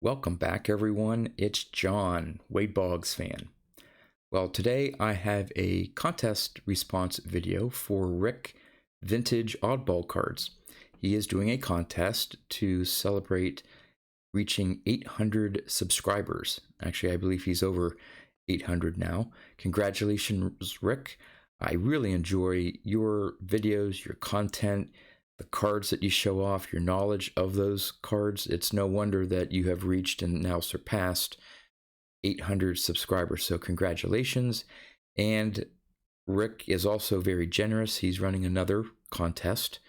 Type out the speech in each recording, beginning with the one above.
Welcome back, everyone. It's John, Wade Boggs fan. Well, today I have a contest response video for Rick Vintage Oddball cards. He is doing a contest to celebrate reaching 800 subscribers. Actually, I believe he's over 800 now. Congratulations, Rick. I really enjoy your videos, your content, the cards that you show off, your knowledge of those cards. It's no wonder that you have reached and now surpassed 800 subscribers. So congratulations. And Rick is also very generous. He's running another contest,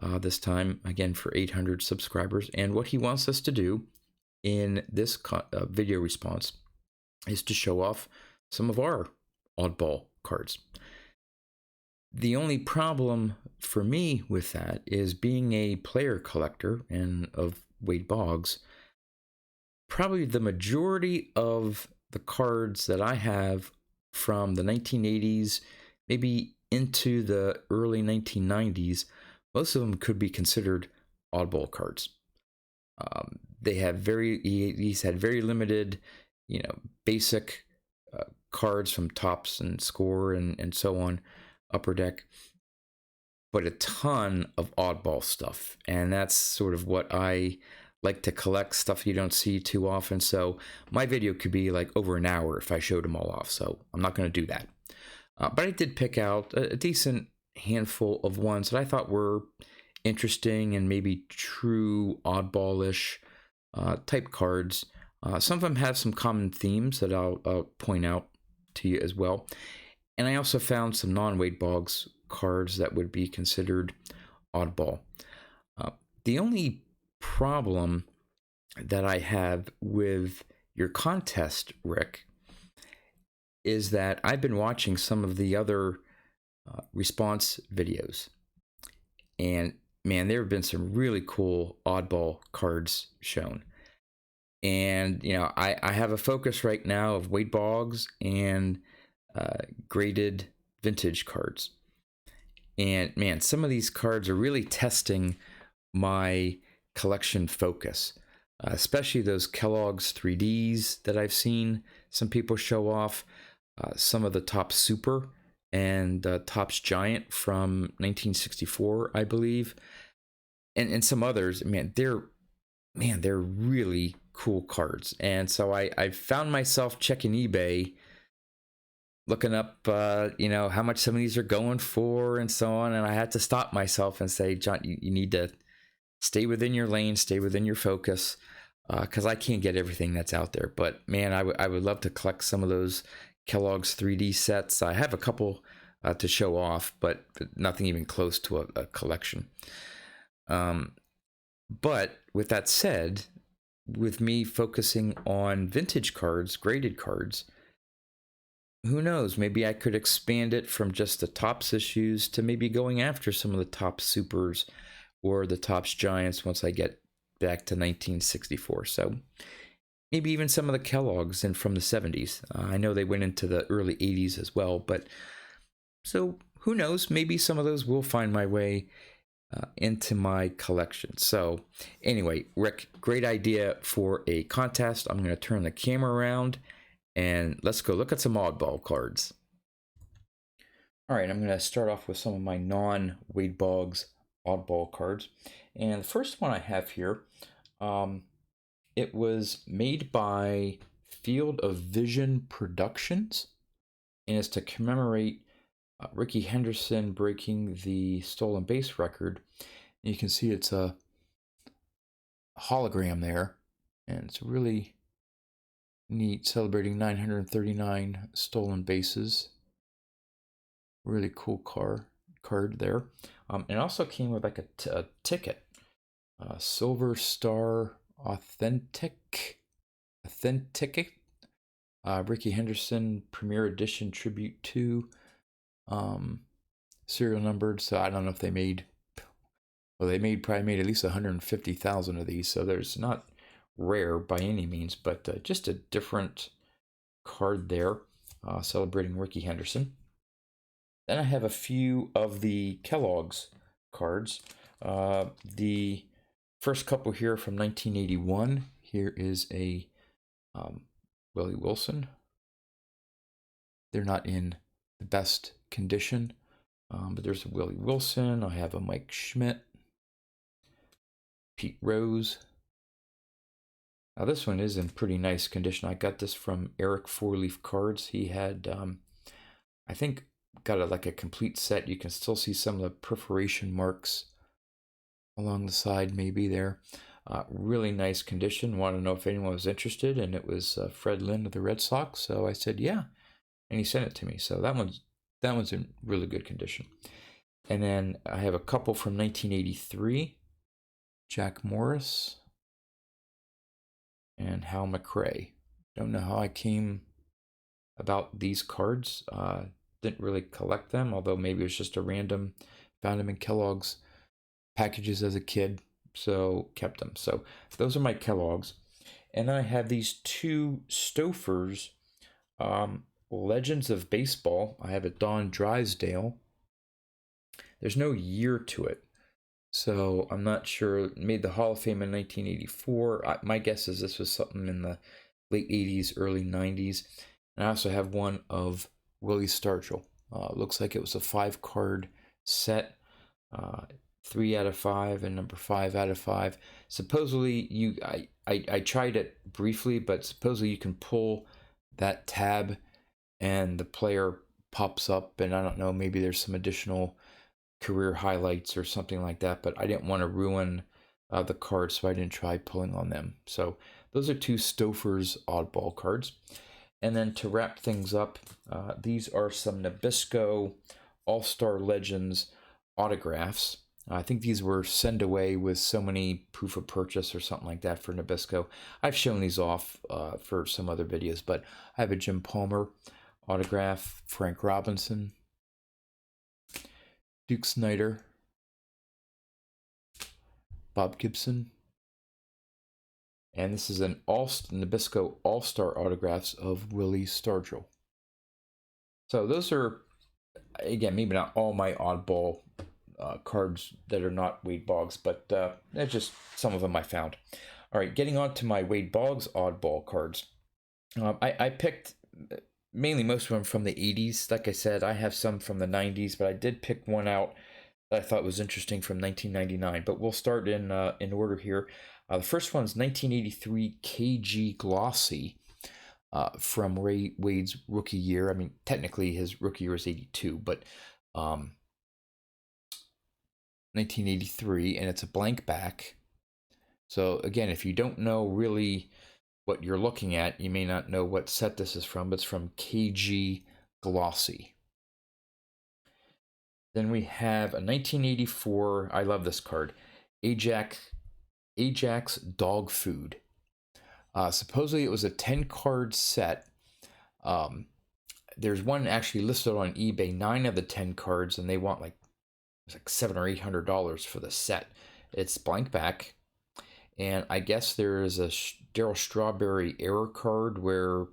this time again for 800 subscribers. And what he wants us to do in this video response is to show off some of our oddball cards. The only problem for me with that is, being a player collector and of Wade Boggs, probably the majority of the cards that I have from the 1980s, maybe into the early 1990s, most of them could be considered oddball cards. He's had very limited, basic cards from Tops and Score and so on, Upper Deck, but a ton of oddball stuff. And that's sort of what I like to collect, stuff you don't see too often. So my video could be like over an hour if I showed them all off. So I'm not going to do that. But I did pick out a decent handful of ones that I thought were interesting and maybe true oddball-ish type cards. Some of them have some common themes that I'll point out to you as well. And I also found some non-Wade Boggs cards that would be considered oddball. The only problem that I have with your contest, Rick, is that I've been watching some of the other response videos. And man, there have been some really cool oddball cards shown. And, I have a focus right now of Wade Boggs and graded vintage cards. And man, some of these cards are really testing my collection focus, especially those Kellogg's 3Ds that I've seen some people show off, some of the Topps Super and Topps Giant from 1964, I believe, and some others. They're really cool cards. And so I found myself checking eBay, looking up, how much some of these are going for and so on. And I had to stop myself and say, John, you need to stay within your lane, stay within your focus, because I can't get everything that's out there. But man, I would love to collect some of those Kellogg's 3D sets. I have a couple to show off, but nothing even close to a collection. But with that said, with me focusing on vintage cards, graded cards, who knows, maybe I could expand it from just the Topps issues to maybe going after some of the Topps Supers or the Topps Giants once I get back to 1964. So maybe even some of the Kellogg's and from the 70s. I know they went into the early 80s as well, but so who knows, maybe some of those will find my way into my collection. So anyway, Rick, great idea for a contest. I'm going to turn the camera around and let's go look at some oddball cards. All right, I'm going to start off with some of my non-Wade Boggs oddball cards. And the first one I have here, it was made by Field of Vision Productions, and it's to commemorate Rickey Henderson breaking the stolen base record. And you can see it's a hologram there, and it's really neat, celebrating 939 stolen bases. Really cool card there. It also came with like a ticket, Silver Star Authentic, Rickey Henderson Premier Edition Tribute 2, serial numbered. So I don't know if they made, well, they probably made at least 150,000 of these. So there's not rare by any means, but just a different card there, celebrating Rickey Henderson. Then I have a few of the Kellogg's cards. The first couple here from 1981. Here is a Willie Wilson. They're not in the best condition, but there's a Willie Wilson. I have a Mike Schmidt, Pete Rose. Now this one is in pretty nice condition. I got this from Eric Four Leaf Cards. He had, I think, got like a complete set. You can still see some of the perforation marks along the side, maybe there. Really nice condition. Want to know if anyone was interested, and it was Fred Lynn of the Red Sox. So I said, yeah, and he sent it to me. So that one's in really good condition. And then I have a couple from 1983, Jack Morris and Hal McRae. Don't know how I came about these cards. Didn't really collect them, although maybe it was just a random, found them in Kellogg's packages as a kid, so kept them. So those are my Kellogg's. And then I have these two Stofers, Legends of Baseball. I have a Don Drysdale. There's no year to it, so I'm not sure. It made the Hall of Fame in 1984. My guess is this was something in the late 80s, early 90s. And I also have one of Willie Stargell. Looks like it was a 5-card set, 3 out of 5 and number 5 out of 5. Supposedly, I tried it briefly, but supposedly you can pull that tab and the player pops up, and I don't know, maybe there's some additional career highlights or something like that, but I didn't want to ruin the cards, so I didn't try pulling on them. So those are two Stofers Oddball cards. And then to wrap things up, these are some Nabisco All-Star Legends autographs. I think these were sent away with so many proof of purchase or something like that for Nabisco. I've shown these off for some other videos, but I have a Jim Palmer autograph, Frank Robinson, Duke Snider, Bob Gibson, and this is an Nabisco All-Star autographs of Willie Stargell. So those are, again, maybe not all my oddball cards that are not Wade Boggs, but that's just some of them I found. All right, getting on to my Wade Boggs oddball cards. I picked mainly most of them from the 80s. Like I said, I have some from the 90s, but I did pick one out that I thought was interesting from 1999. But we'll start in order here. The first one is 1983 KG Glossy from Wade's rookie year. I mean, technically his rookie year is 82, but 1983, and it's a blank back. So again, if you don't know really what you're looking at, you may not know what set this is from, but it's from KG Glossy. Then we have a 1984, I love this card, Ajax Dog Food. Supposedly it was a 10-card set. There's one actually listed on eBay, 9 of the 10 cards, and they want like $700 or $800 for the set. It's blank back, and I guess there is a Darryl Strawberry error card where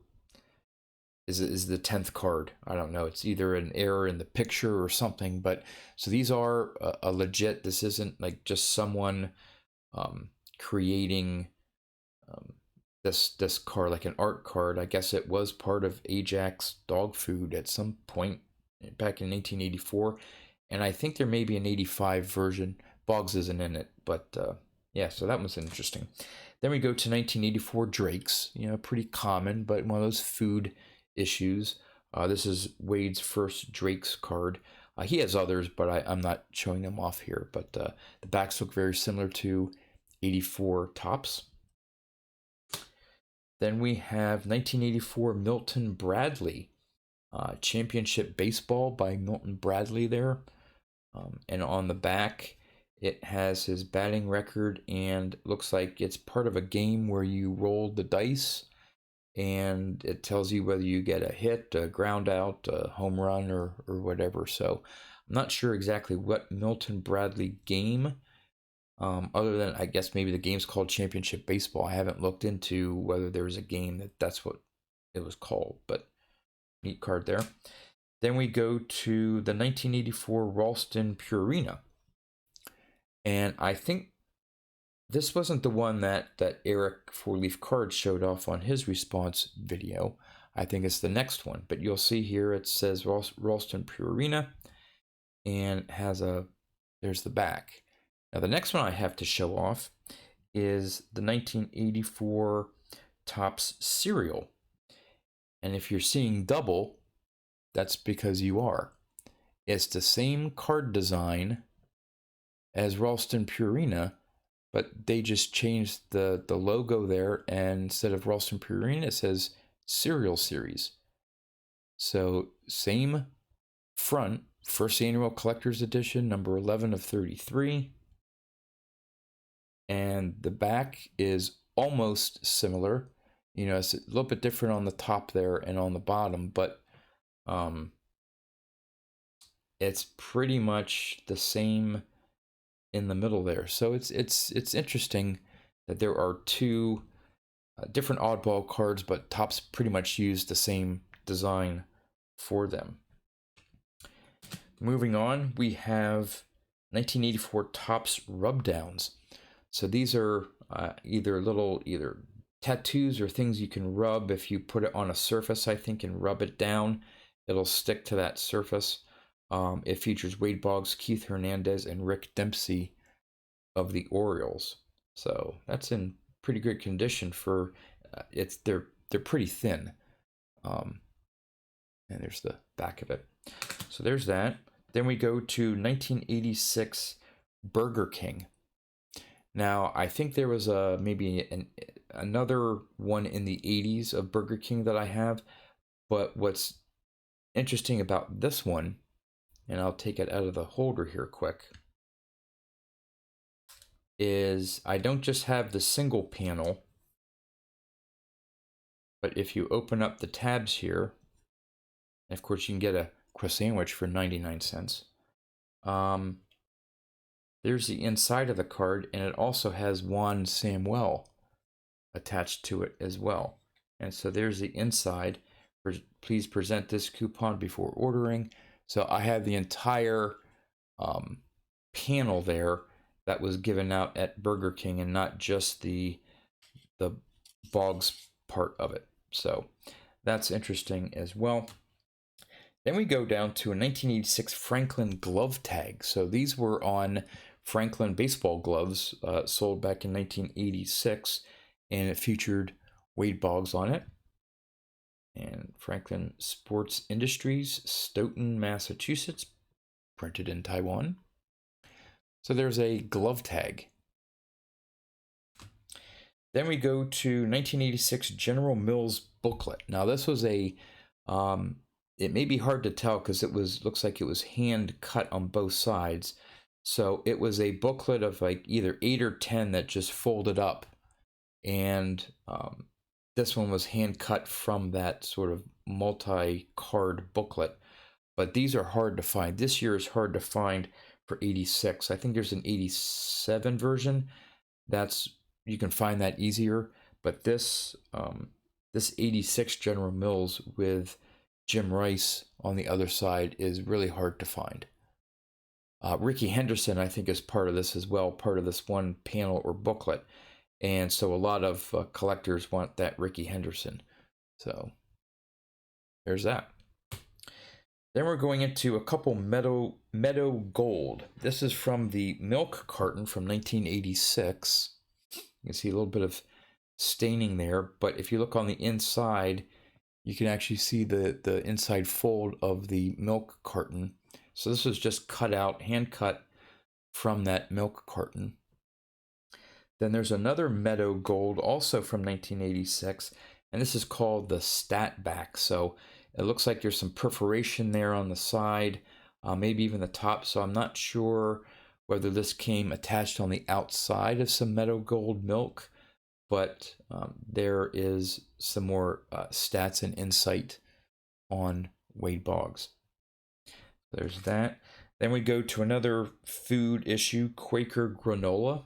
is the 10th card. I don't know. It's either an error in the picture or something. But so these are a legit. This isn't like just someone creating this card like an art card. I guess it was part of Ajax Dog Food at some point back in 1984. And I think there may be an 85 version. Boggs isn't in it, but yeah, so that was interesting. Then we go to 1984 Drakes, pretty common, but one of those food issues. This is Wade's first Drakes card. He has others, but I'm not showing them off here. But the backs look very similar to 84 Topps. Then we have 1984 Milton Bradley, Championship Baseball by Milton Bradley there. And on the back, it has his batting record, and looks like it's part of a game where you roll the dice, and it tells you whether you get a hit, a ground out, a home run, or whatever. So I'm not sure exactly what Milton Bradley game, other than I guess maybe the game's called Championship Baseball. I haven't looked into whether there's a game that's what it was called, but neat card there. Then we go to the 1984 Ralston Purina. And I think This wasn't the one that Eric Four Leaf Cards showed off on his response video. I think it's the next one, but you'll see here it says Ralston Purina and there's the back. Now the next one I have to show off is the 1984 Topps cereal. And if you're seeing double, that's because you are. It's the same card design as Ralston Purina, but they just changed the logo there, and instead of Ralston Purina, it says Cereal Series. So same front, first annual collector's edition, number 11 of 33. And the back is almost similar. You know, it's a little bit different on the top there and on the bottom, but it's pretty much the same in the middle there. So it's interesting that there are two different oddball cards, but Topps pretty much used the same design for them. Moving on, we have 1984 Topps Rubdowns. So these are either tattoos or things you can rub. If you put it on a surface, I think, and rub it down, it'll stick to that surface. It features Wade Boggs, Keith Hernandez, and Rick Dempsey of the Orioles. So that's in pretty good condition for they're pretty thin. And there's the back of it. So there's that. Then we go to 1986 Burger King. Now, I think there was maybe another one in the 80s of Burger King that I have, but what's interesting about this one, and I'll take it out of the holder here quick, is I don't just have the single panel, but if you open up the tabs here, and of course you can get a crust sandwich for 99 cents. There's the inside of the card, and it also has Juan Samuel attached to it as well. And so there's the inside. Please present this coupon before ordering. So I have the entire panel there that was given out at Burger King, and not just the Boggs part of it. So that's interesting as well. Then we go down to a 1986 Franklin glove tag. So these were on Franklin baseball gloves, sold back in 1986, and it featured Wade Boggs on it. And Franklin Sports Industries, Stoughton, Massachusetts, printed in Taiwan. So there's a glove tag. Then we go to 1986 General Mills booklet. Now this was a it may be hard to tell because looks like it was hand cut on both sides. So it was a booklet of like either 8 or 10 that just folded up, and this one was hand cut from that sort of multi-card booklet. But these are hard to find. This year is hard to find for 86. I think there's an 87 version. You can find that easier. But this 86 General Mills with Jim Rice on the other side is really hard to find. Ricky Henderson, I think, is part of this as well, part of this one panel or booklet. And so a lot of collectors want that Ricky Henderson. So there's that. Then we're going into a couple Meadow Gold. This is from the milk carton from 1986. You can see a little bit of staining there, but if you look on the inside, you can actually see the inside fold of the milk carton. So this was just cut out, hand cut from that milk carton. Then there's another Meadow Gold, also from 1986, and this is called the Stat Back. So it looks like there's some perforation there on the side, maybe even the top. So I'm not sure whether this came attached on the outside of some Meadow Gold milk, but there is some more stats and insight on Wade Boggs. There's that. Then we go to another food issue, Quaker granola.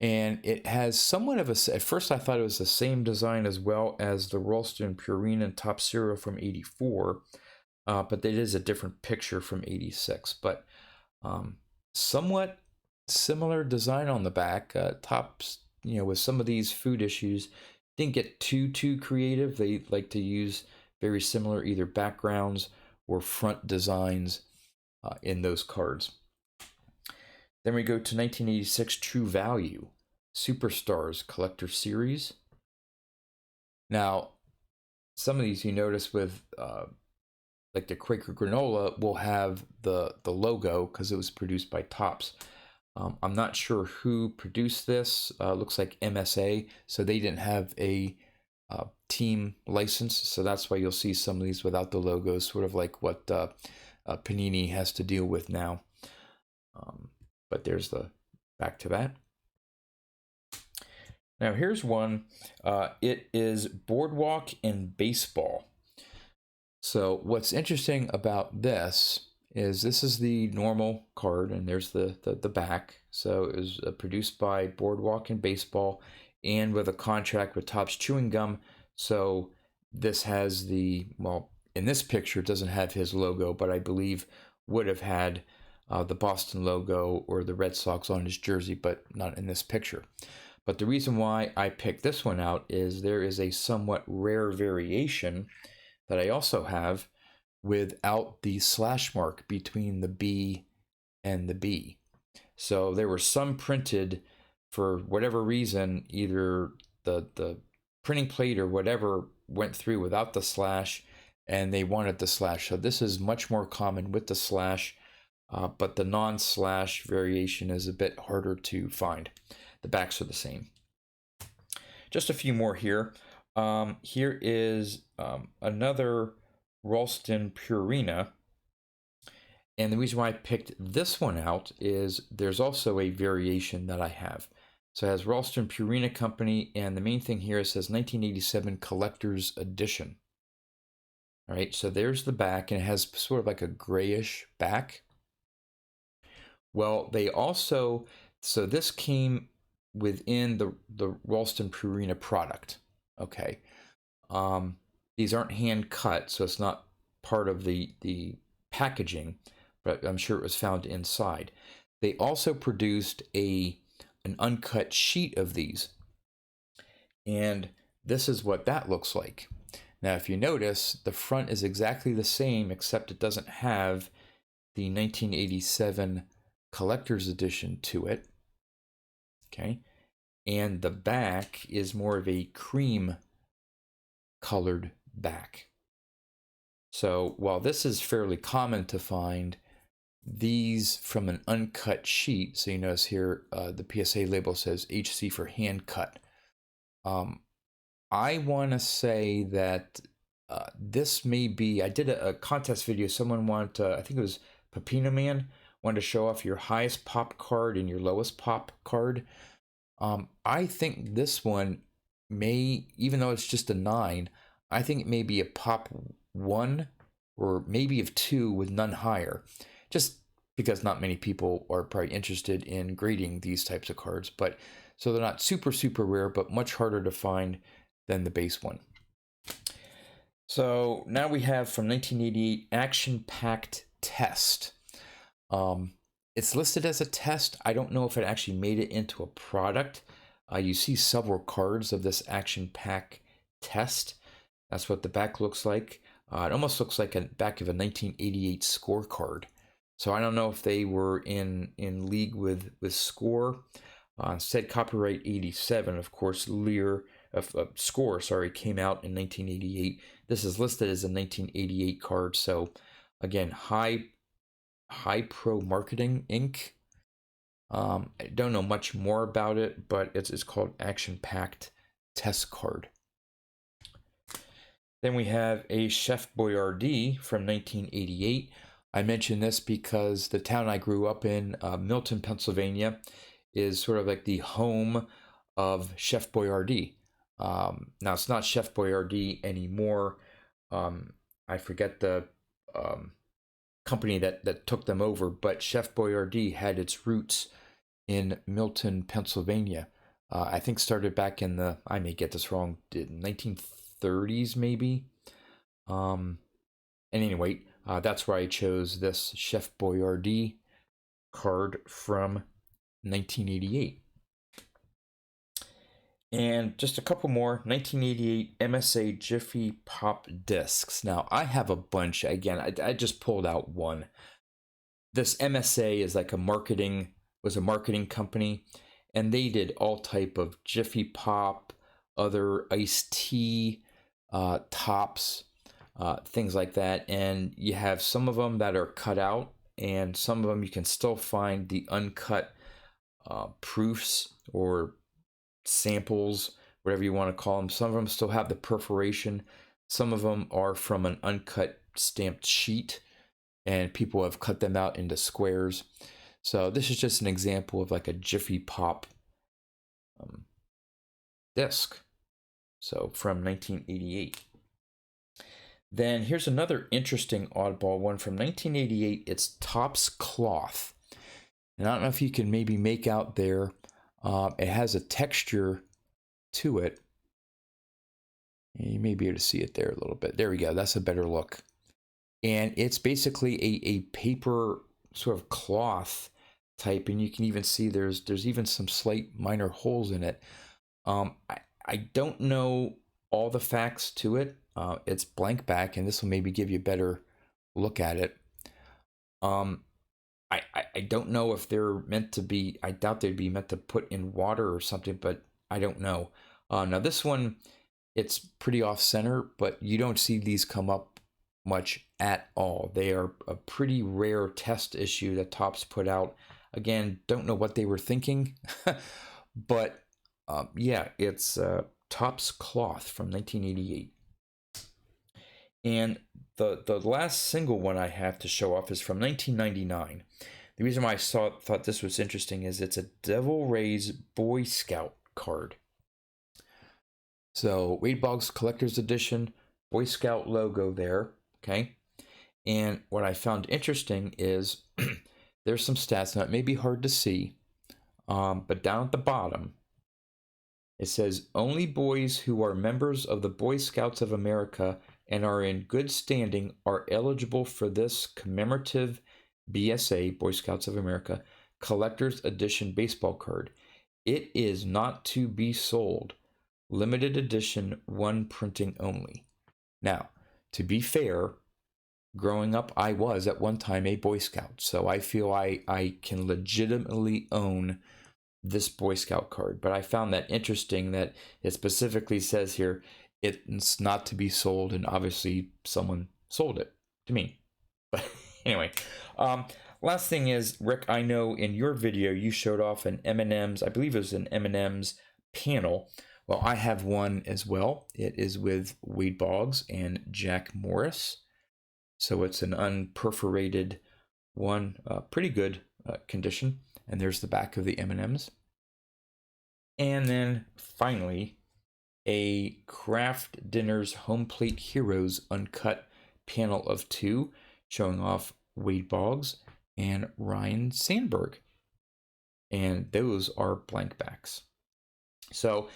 And it has somewhat of at first I thought it was the same design as well as the Ralston Purina and Top Cereal from 84, but it is a different picture from 86. But somewhat similar design on the back. Tops, with some of these food issues, didn't get too creative. They like to use very similar either backgrounds or front designs in those cards. Then we go to 1986 True Value Superstars Collector Series. Now, some of these you notice with like the Quaker granola will have the logo because it was produced by Topps. I'm not sure who produced this. Looks like MSA, so they didn't have a team license, so that's why you'll see some of these without the logos, sort of like what Panini has to deal with now. But there's the back to that. Now here's one. It is Boardwalk and Baseball. So what's interesting about this is the normal card, and there's the back. So it was produced by Boardwalk and Baseball, and with a contract with Topps Chewing Gum. So this has the, well, in this picture it doesn't have his logo, but I believe would have had the Boston logo or the Red Sox on his jersey, but not in this picture. But the reason why I picked this one out is there is a somewhat rare variation that I also have without the slash mark between the B and the B. So there were some printed for whatever reason, either the printing plate or whatever went through without the slash, and they wanted the slash. So this is much more common with the slash, but the non-slash variation is a bit harder to find. The backs are the same. Just a few more here. Here is another Ralston Purina. And the reason why I picked this one out is there's also a variation that I have. So it has Ralston Purina Company, and the main thing here it says 1987 Collector's Edition. All right, so there's the back, and it has sort of like a grayish back. Well, they also, so this came within the Ralston Purina product. Okay, these aren't hand cut, so it's not part of the packaging, but I'm sure it was found inside. They also produced an uncut sheet of these, and this is what that looks like. Now, if you notice, the front is exactly the same, except it doesn't have the 1987 collector's edition to it. Okay, and the back is more of a cream colored back. So while this is fairly common to find, these from an uncut sheet, so you notice here the PSA label says HC for hand cut. I want to say that this may be, I did a contest video, someone wanted to, I think it was Pepino Man, wanted to show off your highest pop card and your lowest pop card. I think this one may, even though it's just a 9, I think it may be a pop 1 or maybe of 2 with none higher, just because not many people are probably interested in grading these types of cards. But so they're not super rare, but much harder to find than the base one. So now we have from 1988 Action Packed Test. It's listed as a test. I don't know if it actually made it into a product. You see several cards of this Action Pack Test. That's what the back looks like. It almost looks like a back of a 1988 scorecard. So I don't know if they were in league with Score. Said copyright 87, of course. Score, came out in 1988. This is listed as a 1988 card. So again, High Pro Marketing Inc. I don't know much more about it, but it's called Action Packed Test Card. Then we have a Chef Boyardee from 1988. I mention this because the town I grew up in, Milton, Pennsylvania, is sort of like the home of Chef Boyardee. Now it's not Chef Boyardee anymore. I forget the company that took them over, but Chef Boyardee had its roots in Milton, Pennsylvania. I think started back in the, I may get this wrong, 1930s maybe. And anyway, that's why I chose this Chef Boyardee card from 1988. And just a couple more, 1988 MSA Jiffy Pop discs. Now, I have a bunch. Again, I just pulled out one. This MSA is like was a marketing company, and they did all type of Jiffy Pop, other iced tea, tops, things like that. And you have some of them that are cut out, and some of them you can still find the uncut proofs or samples, whatever you want to call them. Some of them still have the perforation. Some of them are from an uncut stamped sheet, and people have cut them out into squares. So this is just an example of like a Jiffy Pop disc. So from 1988. Then here's another interesting oddball one from 1988. It's Topps Cloth. And I don't know if you can maybe make out there. It has a texture to it. You may be able to see it there a little bit. There we go. That's a better look. And it's basically a paper sort of cloth type, and you can even see there's even some slight minor holes in it. I don't know all the facts to it. It's blank back, and this will maybe give you a better look at it. I don't know if they're meant to be, I doubt they'd be meant to put in water or something, but I don't know. Now this one, it's pretty off center, but you don't see these come up much at all. They are a pretty rare test issue that Topps put out. Again, don't know what they were thinking, but yeah, it's Topps Cloth from 1988. And the last single one I have to show off is from 1999. The reason why I thought this was interesting is it's a Devil Rays Boy Scout card. So Wade Boggs Collector's Edition, Boy Scout logo there, okay? And what I found interesting is there's some stats. Now it may be hard to see, but down at the bottom, it says, only boys who are members of the Boy Scouts of America and are in good standing are eligible for this commemorative BSA, Boy Scouts of America, Collector's Edition baseball card. It is not to be sold. Limited edition, one printing only. Now, to be fair, growing up, I was at one time a Boy Scout, so I feel I can legitimately own this Boy Scout card. But I found that interesting that it specifically says here it's not to be sold, and obviously someone sold it to me. But anyway, last thing is, Rick, I know in your video you showed off an M&M's, I believe it was an M&M's panel. Well, I have one as well. It is with Wade Boggs and Jack Morris. So it's an unperforated one, pretty good condition. And there's the back of the M&M's. And then finally, a Kraft Dinners Home Plate Heroes uncut panel of 2, showing off Wade Boggs and Ryan Sandberg. And those are blank backs. So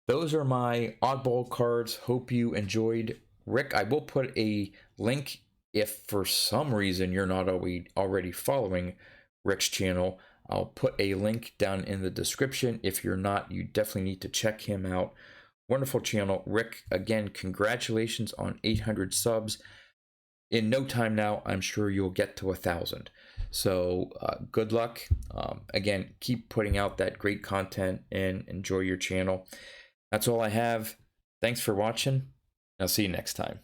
those are my oddball cards. Hope you enjoyed. Rick, I will put a link if for some reason you're not already following Rick's channel. I'll put a link down in the description. If you're not, you definitely need to check him out. Wonderful channel. Rick, again, congratulations on 800 subs. In no time now, I'm sure you'll get to 1,000. So good luck. Again, keep putting out that great content and enjoy your channel. That's all I have. Thanks for watching. I'll see you next time.